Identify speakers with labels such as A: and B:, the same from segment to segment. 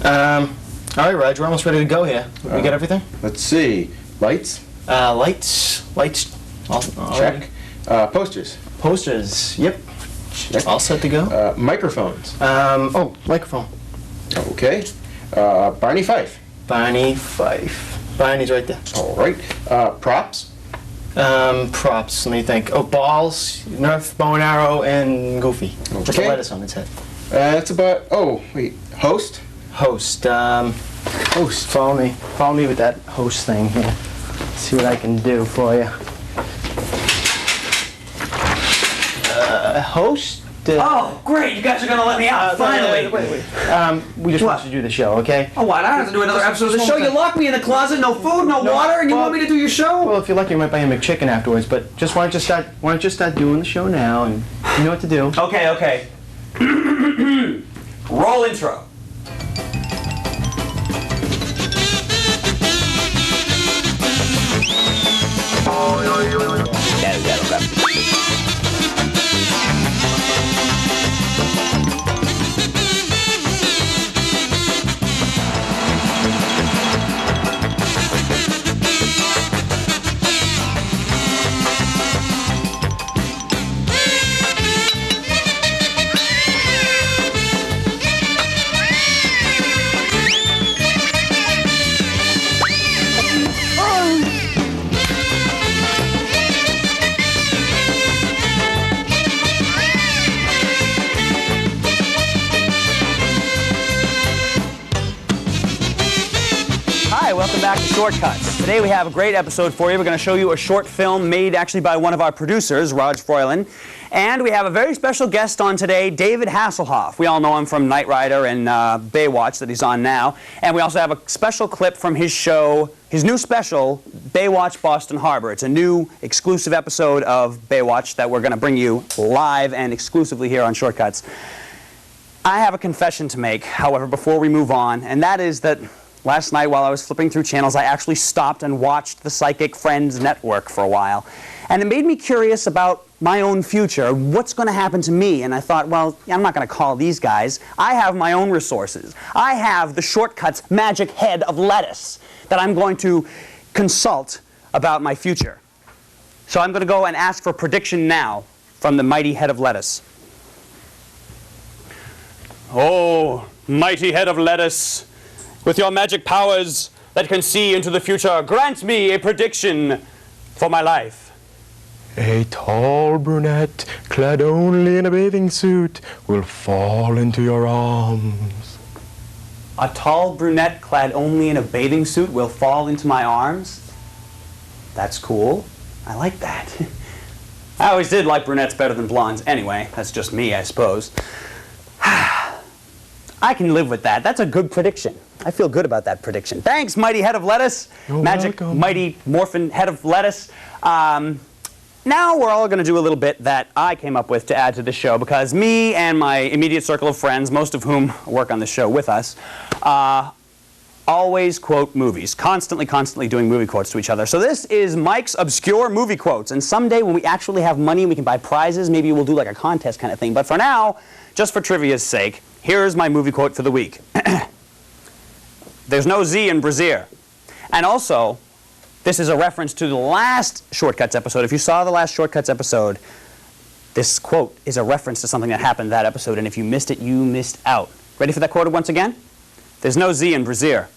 A: All right, Raj, we're almost ready to go here. We got everything?
B: Let's see. Lights?
A: Lights. All
B: Check. Posters?
A: Posters. Yep.
B: Check.
A: All set to go.
B: Microphones?
A: Microphone.
B: Okay. Barney Fife?
A: Barney Fife. Barney's right there.
B: All right. Props?
A: Props. Let me think. Oh, balls, Nerf, bow and arrow, and Goofy.
B: Okay.
A: Just a lettuce on its head.
B: That's about... Oh, wait. Host?
A: Host. Host. Follow me. Follow me with that host thing here. See what I can do for you. Host?
C: Oh, great! You guys are gonna let me out, finally!
A: Wait. We just want you to do the show, okay?
C: Oh, what? I don't have to do another episode of the show. You locked me in the closet, no food, no water, and you want me to do your show?
A: Well, if you're lucky, you might buy him a McChicken afterwards, but just why don't you start doing the show now, and you know what to do.
C: Okay. Roll intro. Welcome back to Shortcuts. Today we have a great episode for you. We're going to show you a short film made actually by one of our producers, Raj Froylan. And we have a very special guest on today, David Hasslehoff. We all know him from Knight Rider and Baywatch that he's on now. And we also have a special clip from his show, his new special, Baywatch Boston Harbor. It's a new exclusive episode of Baywatch that we're going to bring you live and exclusively here on Shortcuts. I have a confession to make, however, before we move on, and that is that last night, while I was flipping through channels, I actually stopped and watched the Psychic Friends Network for a while. And it made me curious about my own future, what's going to happen to me. And I thought, well, I'm not going to call these guys. I have my own resources. I have the Shortcuts magic head of lettuce that I'm going to consult about my future. So I'm going to go and ask for a prediction now from the mighty head of lettuce. Oh, mighty head of lettuce, with your magic powers that can see into the future, grant me a prediction for my life.
D: A tall brunette, clad only in a bathing suit, will fall into your arms.
C: A tall brunette clad only in a bathing suit will fall into my arms? That's cool. I like that. I always did like brunettes better than blondes. Anyway, that's just me, I suppose. I can live with that. That's a good prediction. I feel good about that prediction. Thanks, mighty head of lettuce.
D: You're
C: magic,
D: welcome.
C: mighty morphin head of lettuce. Now we're all going to do a little bit that I came up with to add to the show, because me and my immediate circle of friends, most of whom work on the show with us, always quote movies. Constantly doing movie quotes to each other. So this is Mike's obscure movie quotes. And someday when we actually have money and we can buy prizes, maybe we'll do like a contest kind of thing. But for now, just for trivia's sake, here's my movie quote for the week. There's no Z in brassiere. And also, this is a reference to the last Shortcuts episode. If you saw the last Shortcuts episode, this quote is a reference to something that happened in that episode. And if you missed it, you missed out. Ready for that quote once again? There's no Z in brassiere.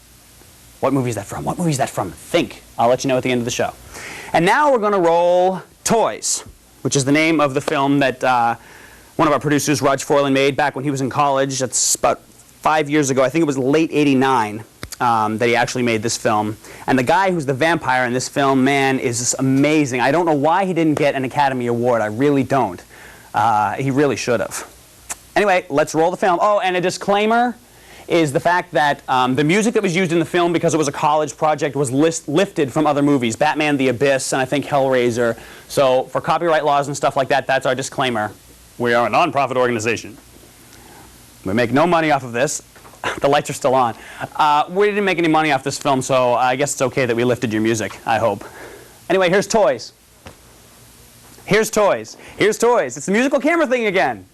C: What movie is that from? What movie is that from? Think. I'll let you know at the end of the show. And now we're going to roll Toys, which is the name of the film that one of our producers, Raj Froylan, made back when he was in college. That's about 5 years ago. I think it was late '89 that he actually made this film. And the guy who's the vampire in this film, man, is just amazing. I don't know why he didn't get an Academy Award. I really don't. He really should have. Anyway, let's roll the film. Oh, and a disclaimer is the fact that the music that was used in the film, because it was a college project, was lifted from other movies. Batman, The Abyss, and I think Hellraiser. So for copyright laws and stuff like that, that's our disclaimer. We are a non-profit organization. We make no money off of this. The lights are still on. We didn't make any money off this film, so I guess it's okay that we lifted your music, I hope. Anyway, here's Toys. Here's Toys. Here's Toys. It's the musical camera thing again.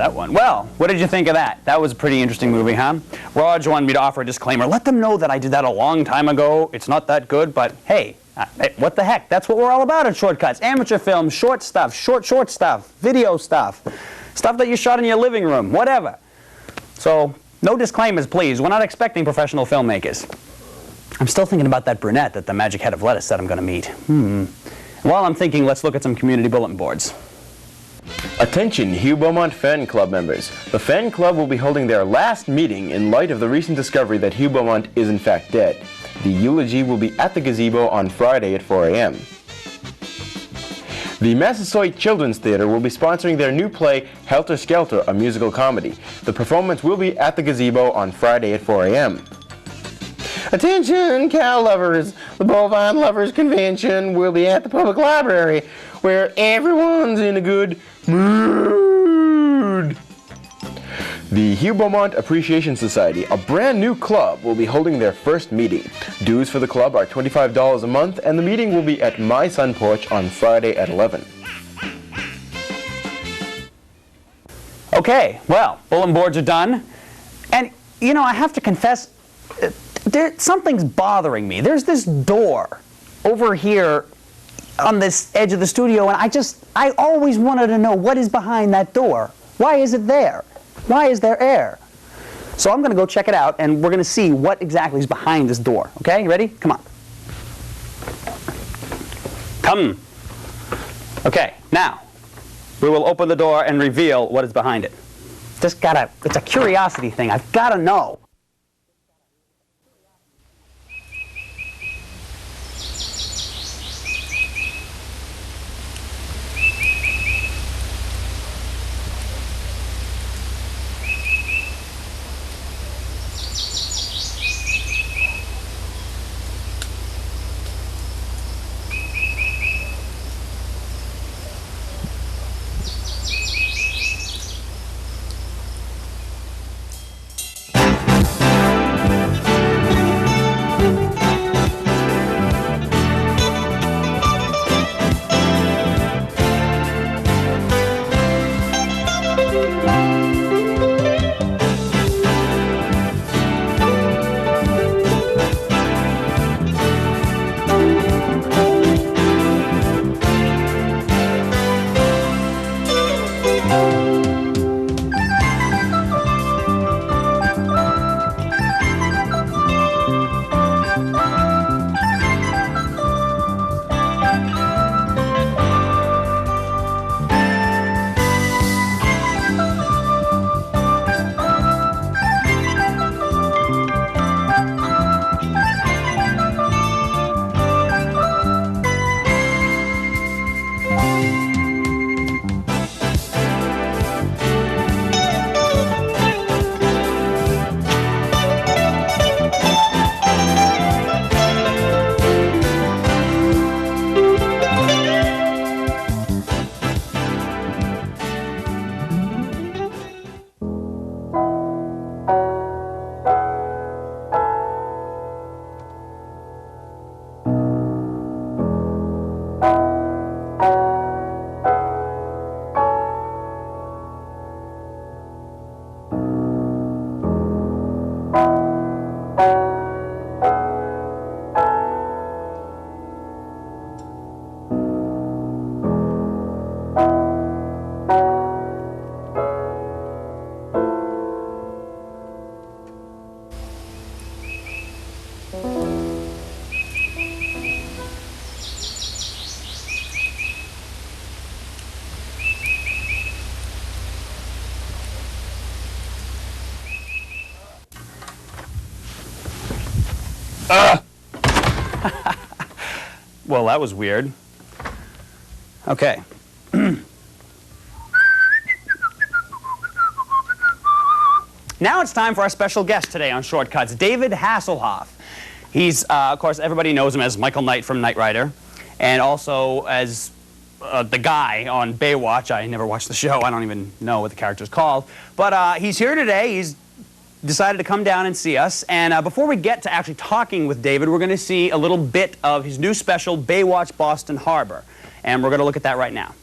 C: that one. Well, what did you think of that? That was a pretty interesting movie, huh? Raj wanted me to offer a disclaimer. Let them know that I did that a long time ago. It's not that good, but hey, what the heck? That's what we're all about at Shortcuts. Amateur films, short stuff, short stuff, video stuff, stuff that you shot in your living room, whatever. So, no disclaimers, please. We're not expecting professional filmmakers. I'm still thinking about that brunette that the magic head of lettuce said I'm going to meet. While I'm thinking, let's look at some community bulletin boards.
D: Attention, Hugh Beaumont fan club members. The fan club will be holding their last meeting in light of the recent discovery that Hugh Beaumont is in fact dead. The eulogy will be at the gazebo on Friday at 4 a.m. The Massasoit Children's Theatre will be sponsoring their new play, Helter Skelter, a musical comedy. The performance will be at the gazebo on Friday at 4 a.m. Attention, cow lovers! The Bovine Lovers Convention will be at the public library, where everyone's in a good mood. The Hugh Beaumont Appreciation Society, a brand new club, will be holding their first meeting. Dues for the club are $25 a month, and the meeting will be at my sun porch on Friday at 11.
C: Okay, well, bulletin boards are done. And, you know, I have to confess, something's bothering me. There's this door over here on this edge of the studio, and I always wanted to know what is behind that door. Why is it there? Why is there air? So I'm going to go check it out, and we're going to see what exactly is behind this door. Okay, you ready? Come on. Come. Okay, now, we will open the door and reveal what is behind it. It's a curiosity thing. I've got to know. Well, that was weird. Okay. Now it's time for our special guest today on Shortcuts, David Hasslehoff. He's, of course, everybody knows him as Michael Knight from Knight Rider, and also as the guy on Baywatch. I never watched the show. I don't even know what the character's called. But he's here today. He's decided to come down and see us. And before we get to actually talking with David, we're going to see a little bit of his new special, Baywatch Boston Harbor. And we're going to look at that right now.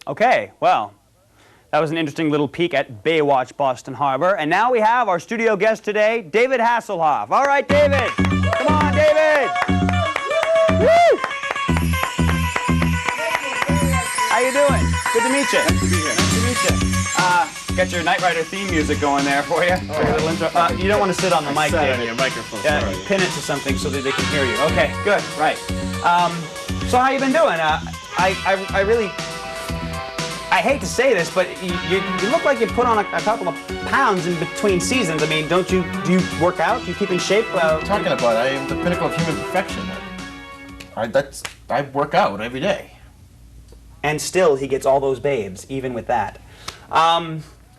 C: Okay, well, that was an interesting little peek at Baywatch Boston Harbor. And now we have our studio guest today, David Hasslehoff. All right, David. Come on, David. Woo! How you doing? Good to meet you. Nice to be here. Nice to meet you. Got your Knight Rider theme music going there for you. Oh, a little intro. You don't want to sit on the mic, David.
B: Your microphone.
C: Yeah,
B: sorry.
C: pin it to something so that they can hear you. Okay, good, right. So how you been doing? I really, I hate to say this, but you look like you put on a couple of pounds in between seasons. I mean, do you work out? Do you keep in shape?
B: What are you talking about? I am the pinnacle of human perfection. I work out every day.
C: And still, he gets all those babes, even with that.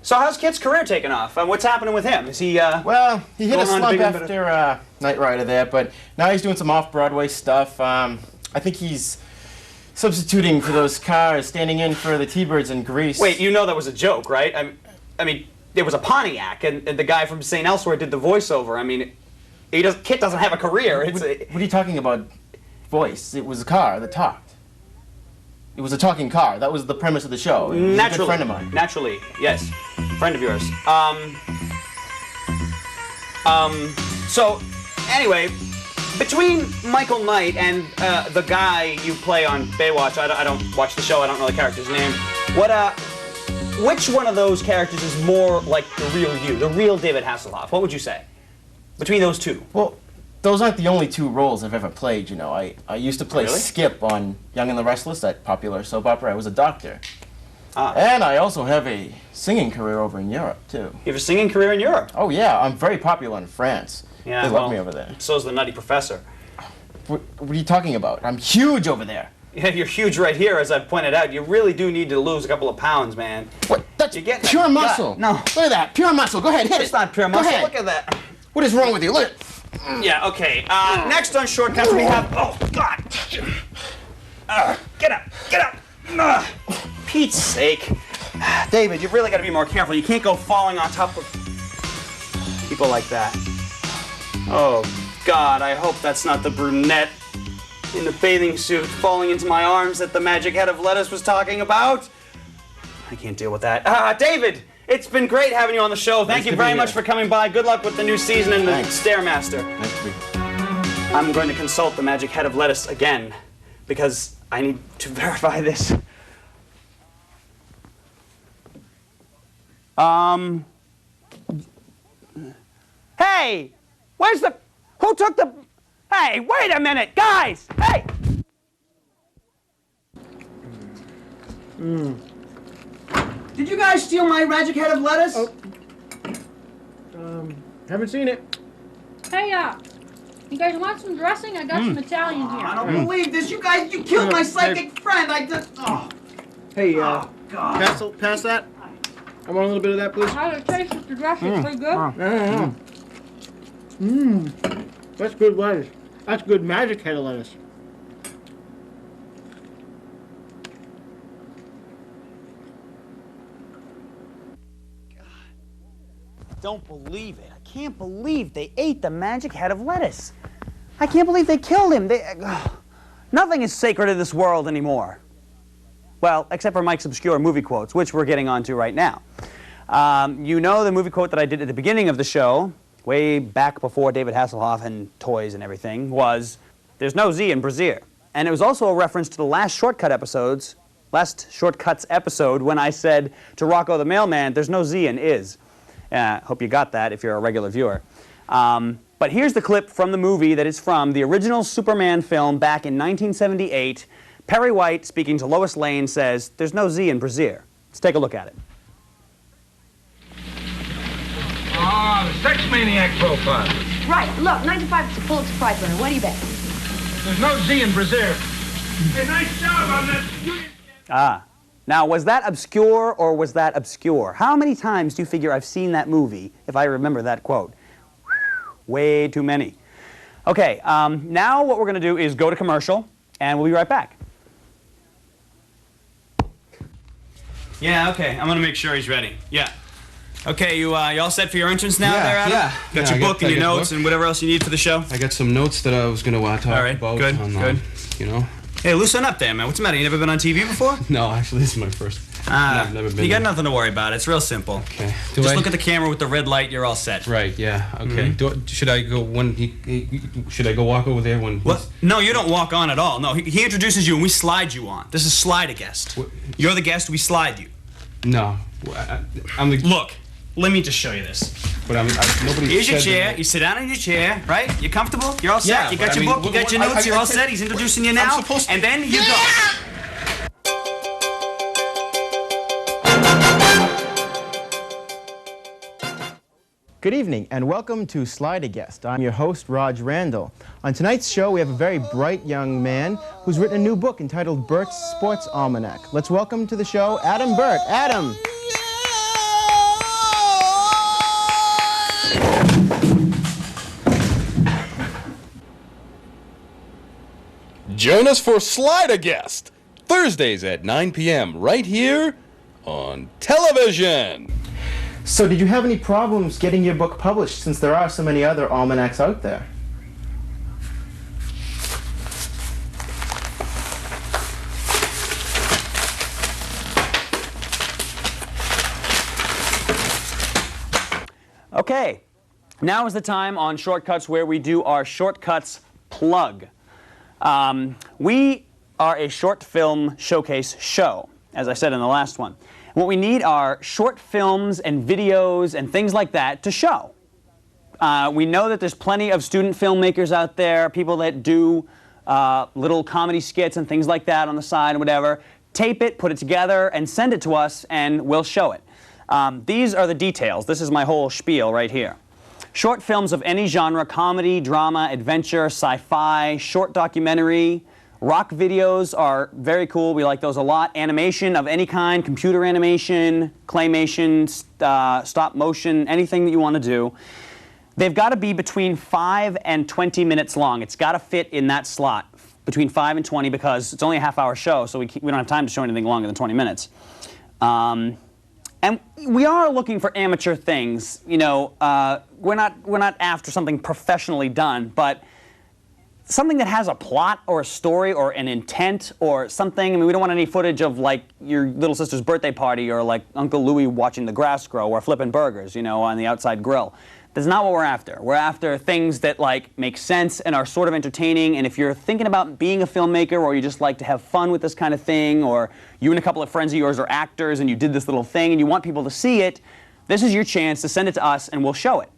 C: So how's Kit's career taking off? What's happening with him? Is he,
B: Well, he hit a
C: going on
B: slump
C: bigger and better?
B: after Knight Rider there, but now he's doing some off-Broadway stuff. I think he's substituting for those cars, standing in for the T-Birds in Greece.
C: Wait, you know that was a joke, right? I mean, it was a Pontiac, and the guy from St. Elsewhere did the voiceover. I mean, Kit doesn't have a career.
B: What are you talking about voice? It was a car that talked. It was a talking car. That was the premise of the show. He's
C: Naturally,
B: a good friend of mine.
C: Naturally, yes, friend of yours. So, anyway, between Michael Knight and the guy you play on Baywatch, I don't watch the show. I don't know the character's name. Which one of those characters is more like the real you, the real David Hasslehoff? What would you say between those two?
B: Well, those aren't the only two roles I've ever played, you know. I used to play
C: Really?
B: Skip on Young and the Restless, that popular soap opera. I was a doctor.
C: Ah.
B: And I also have a singing career over in Europe, too.
C: You have a singing career in Europe.
B: Oh, yeah, I'm very popular in France.
C: Yeah,
B: They
C: well,
B: love me over there.
C: So's the Nutty Professor.
B: What are you talking about? I'm huge over there.
C: Yeah, you're huge right here, as I've pointed out. You really do need to lose a couple of pounds, man.
B: What? That's
C: You're getting
B: pure
C: that
B: muscle.
C: gut. No.
B: Look at that, pure muscle. Go ahead, hit
C: It's
B: it.
C: not pure
B: Go
C: muscle.
B: ahead.
C: Look at that.
B: What is wrong with you? Look.
C: Yeah, okay. Next on Shortcuts we have... Oh, God. Get up. Get up. Pete's sake. David, you've really got to be more careful. You can't go falling on top of people like that. Oh, God, I hope that's not the brunette in the bathing suit falling into my arms that the magic head of lettuce was talking about. I can't deal with that. David, it's been great having you on the show. Thank you
B: to be
C: very
B: here.
C: much for coming by. Good luck with the new season and the
B: Thanks.
C: Stairmaster.
B: Nice to be here.
C: I'm going to consult the magic head of lettuce again because I need to verify this. Hey! Where's the... Who took the... Hey, wait a minute, guys! Hey! Did you guys steal my magic head of lettuce?
A: Haven't seen it.
E: Hey, you guys want some dressing? I got some Italian here.
C: I don't believe this. You guys, you killed my psychic friend. I just... Oh,
A: Hey,
C: God.
A: pass that. I want a little bit of that, please.
E: How does it taste with the dressing? Pretty good?
A: That's good lettuce. That's good magic head of lettuce.
C: Don't believe it. I can't believe they ate the magic head of lettuce. I can't believe they killed him. Nothing is sacred in this world anymore. Well, except for Mike's obscure movie quotes, which we're getting onto right now. You know the movie quote that I did at the beginning of the show, way back before David Hasselhoff and toys and everything, was, "There's no Z in Brazier." And it was also a reference to the last Shortcuts episode when I said to Rocco the Mailman, "There's no Z in is." Hope you got that if you're a regular viewer. But here's the clip from the movie that is from the original Superman film back in 1978. Perry White, speaking to Lois Lane, says, "There's no Z in Brazier." Let's take a look at it.
F: Ah, the sex maniac profile.
G: Right, look, 95 is a Pulitzer Prize winner. What do you bet?
F: There's no Z in Brazier. Hey, nice job on that union.
C: Now, was that obscure or was that obscure? How many times do you figure I've seen that movie if I remember that quote? Way too many. Okay, now what we're going to do is go to commercial, and we'll be right back. Yeah, okay, I'm going to make sure he's ready. Yeah. Okay, you all set for your entrance now there, Adam?
H: yeah.
C: Got
H: Yeah,
C: your
H: I
C: book
H: got
C: and your
H: the
C: notes
H: book.
C: and whatever else you need for the show?
H: I got some notes that I was going to talk
C: All right,
H: about.
C: good,
H: on,
C: good.
H: You know.
C: Hey, loosen up there, man. What's the matter? You never been on TV before?
H: No, actually, this is my first. I've never been.
C: You got nothing to worry about. It's real simple.
H: Okay.
C: Just look at the camera with the red light. You're all set.
H: Right. Yeah. Okay. Should I go should I go walk over there when?
C: What? No, you don't walk on at all. No, he introduces you and we slide you on. This is slide a guest. You're the guest. We slide you.
H: No, I'm the.
C: Look, let me just show you this.
H: But nobody.
C: Here's your
H: said
C: chair.
H: that.
C: You sit down in your chair, right? You comfortable? You're all set.
H: Yeah,
C: You got
H: but
C: your
H: I mean,
C: book. You got your notes. You're all set. He's introducing you now, and then you go.
A: Good evening and welcome to Slide a Guest. I'm your host, Raj Randall. On tonight's show, we have a very bright young man who's written a new book entitled Bert's Sports Almanac. Let's welcome to the show, Adam Burt. Adam!
I: Join us for Slide a Guest, Thursdays at 9 p.m. right here on television.
A: So did you have any problems getting your book published since there are so many other almanacs out there?
C: Okay, now is the time on Shortcuts where we do our Shortcuts plug. We are a short film showcase show, as I said in the last one. What we need are short films and videos and things like that to show. We know that there's plenty of student filmmakers out there, people that do little comedy skits and things like that on the side and whatever. Tape it, put it together, and send it to us, and we'll show it. These are the details. This is my whole spiel right here. Short films of any genre: comedy, drama, adventure, sci-fi, short documentary. Rock videos are very cool. We like those a lot. Animation of any kind, computer animation, claymation, stop motion, anything that you want to do. They've got to be between 5 and 20 minutes long. It's got to fit in that slot, between 5 and 20, because it's only a half-hour show, so we don't have time to show anything longer than 20 minutes. And we are looking for amateur things. You know, we're not after something professionally done, but something that has a plot or a story or an intent or something. I mean, we don't want any footage of, like, your little sister's birthday party or, like, Uncle Louie watching the grass grow or flipping burgers, you know, on the outside grill. That's not what we're after. We're after things that, like, make sense and are sort of entertaining. And if you're thinking about being a filmmaker, or you just like to have fun with this kind of thing, or you and a couple of friends of yours are actors and you did this little thing and you want people to see it, this is your chance to send it to us and we'll show it.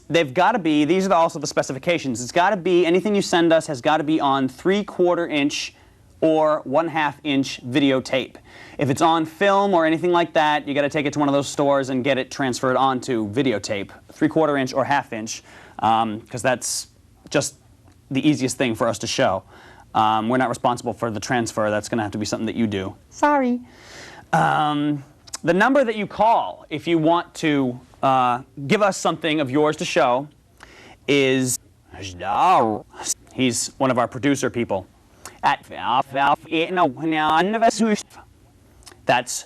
C: They've got to be, these are also the specifications. It's got to be, anything you send us has got to be on 3/4 inch or 1/2 inch videotape. If it's on film or anything like that, you got to take it to one of those stores and get it transferred onto videotape, 3/4 inch or 1/2 inch, because that's just the easiest thing for us to show. We're not responsible for the transfer. That's going to have to be something that you do. Sorry. The number that you call if you want to give us something of yours to show is, he's one of our producer people, at that's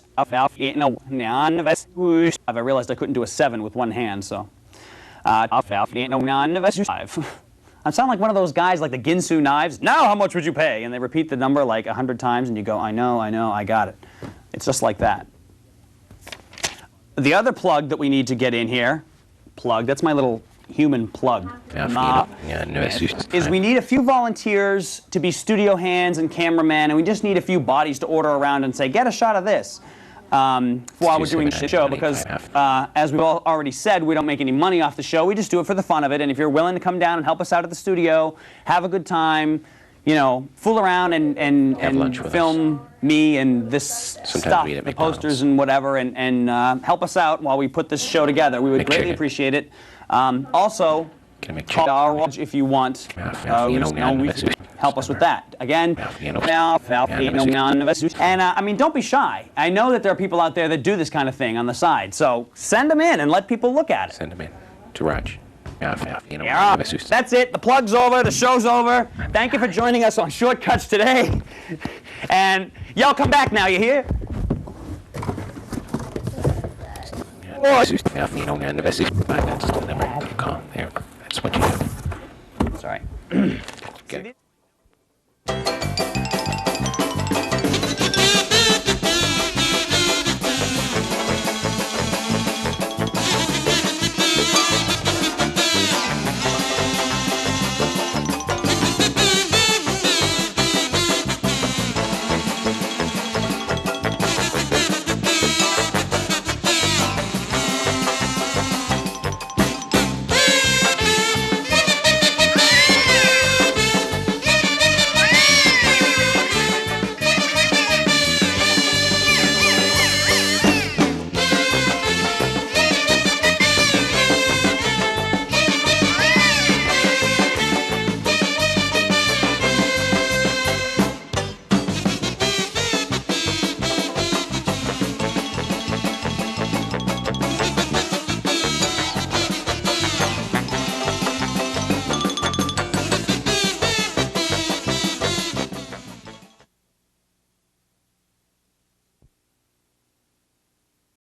C: I realized I couldn't do a 7 with one hand, so I sound like one of those guys like the Ginsu knives. Now how much would you pay? And they repeat the number like 100 times and you go, I know, I got it. It's just like that. The other plug that we need to get in here, that's my little human plug, is we need a few volunteers to be studio hands and cameramen, and we just need a few bodies to order around and say, get a shot of this while we're doing the show, because as we've all already said, we don't make any money off the show. We just do it for the fun of it, and if you're willing to come down and help us out at the studio, have a good time, you know, fool around and film me and this stuff, the posters and whatever, and help us out while we put this show together. We would greatly appreciate it. Also, call if you want. Help us with that. Again, and I mean, don't be shy. I know that there are people out there that do this kind of thing on the side, so send them in and let people look at it.
D: Send them in to Raj.
C: That's it. The plug's over. The show's over. Thank you for joining us on Shortcuts today. And y'all come back now, you hear?
D: That's what you do.
C: Sorry.